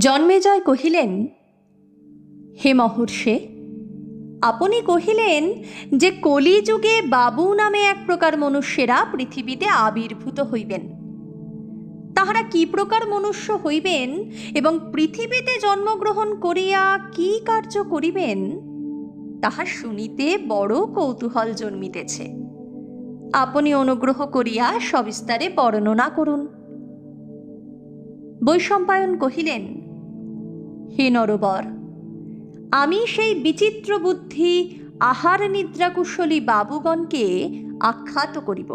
জন্মেজয় কহিলেন, হে মহর্ষে, আপনি কহিলেন যে কলিযুগে বাবু নামে এক প্রকার মনুষ্যেরা পৃথিবীতে আবির্ভূত হইবেন। তাহারা কি প্রকার মনুষ্য হইবেন এবং পৃথিবীতে জন্মগ্রহণ করিয়া কি কার্য করিবেন, তাহা শুনিতে বড় কৌতূহল জন্মিতেছে। আপনি অনুগ্রহ করিয়া সবিস্তারে বর্ণনা করুন। বৈশম্পায়ন কহিলেন, হে নরবর, আমি সেই বিচিত্র বুদ্ধি আহার নিদ্রাকুশলী বাবুগণকে আখ্যাত করিব,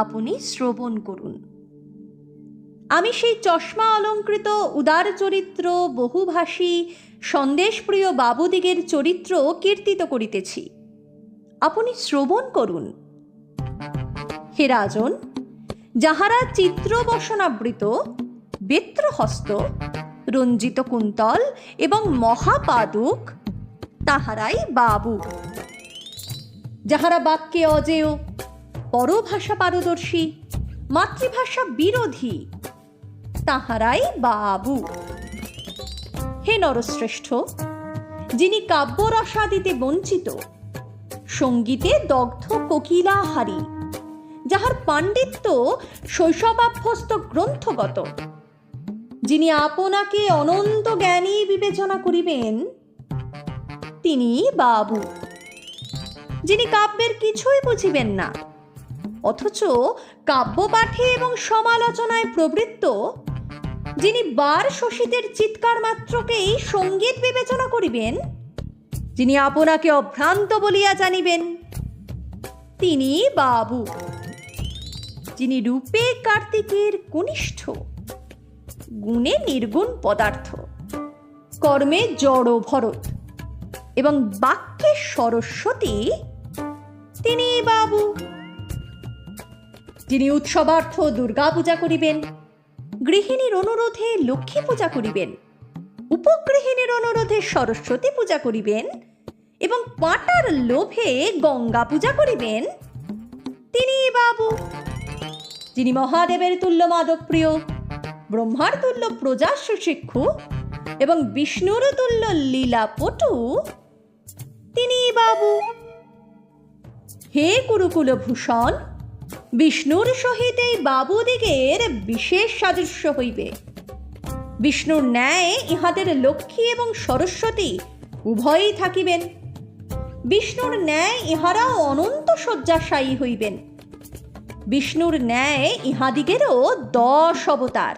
আপনি শ্রবণ করুন। আমি সেই চশমা অলঙ্কৃত উদার চরিত্র বহুভাষী সন্দেশপ্রিয় বাবুদিগের চরিত্র কীর্তিত করিতেছি, আপনি শ্রবণ করুন। হে রাজন, যাহারা চিত্রবসনাবৃত, বেত্রহস্ত, রঞ্জিত কুন্তল এবং মহাপাদুক, তাহারাই বাবু। যাহারা বাক্যে অজেয়, পরভাষা পারদর্শী, মাতৃভাষা বিরোধী, তাহারাই বাবু। হে নরশ্রেষ্ঠ, যিনি কাব্যরসাদিতে বঞ্চিত, সঙ্গীতে দগ্ধ কোকিলাহারী, যাহার পাণ্ডিত্য শৈশবাভ্যস্ত গ্রন্থগত, যিনি আপনাকে অনন্ত জ্ঞানী বিবেচনা করিবেন, তিনি বাবু। যিনি কাব্যের কিছুই বুঝিবেন না, অথচ কাব্যপাঠে এবং সমালোচনায় প্রবৃত্ত, যিনি বার শশীদের চিৎকার মাত্রকেই সঙ্গীত বিবেচনা করিবেন, যিনি আপনাকে অভ্রান্ত বলিয়া জানিবেন, তিনি বাবু। যিনি রূপে কার্তিকের কনিষ্ঠ, গুণে নির্গুণ পদার্থ, কর্মে জড় ভরত এবং বাক্যে সরস্বতী, তিনি বাবু। যিনি উৎসবার্থ দুর্গা পূজা করিবেন, গৃহিণীর অনুরোধে লক্ষ্মী পূজা করিবেন, উপগৃহিণীর অনুরোধে সরস্বতী পূজা করিবেন এবং পাঁটার লোভে গঙ্গা পূজা করিবেন, তিনি বাবু। যিনি মহাদেবের তুল্য মাদক প্রিয়, ব্রহ্মার তুল্য প্রজাস্য শিক্ষু এবং বিষ্ণুর তুল্য লীলাপটু, তিনি বাবু। হে কুরুকুল ভূষণ, বিষ্ণুর সহিত এই বাবুদিগের বিশেষ সাদৃশ্য হইবে। বিষ্ণুর ন্যায় ইহাদের লক্ষ্মী এবং সরস্বতী উভয়ই থাকিবেন। বিষ্ণুর ন্যায় ইহারাও অনন্ত শয্যাশায়ী হইবেন। বিষ্ণুর ন্যায় ইহাদিগেরও 10 অবতার।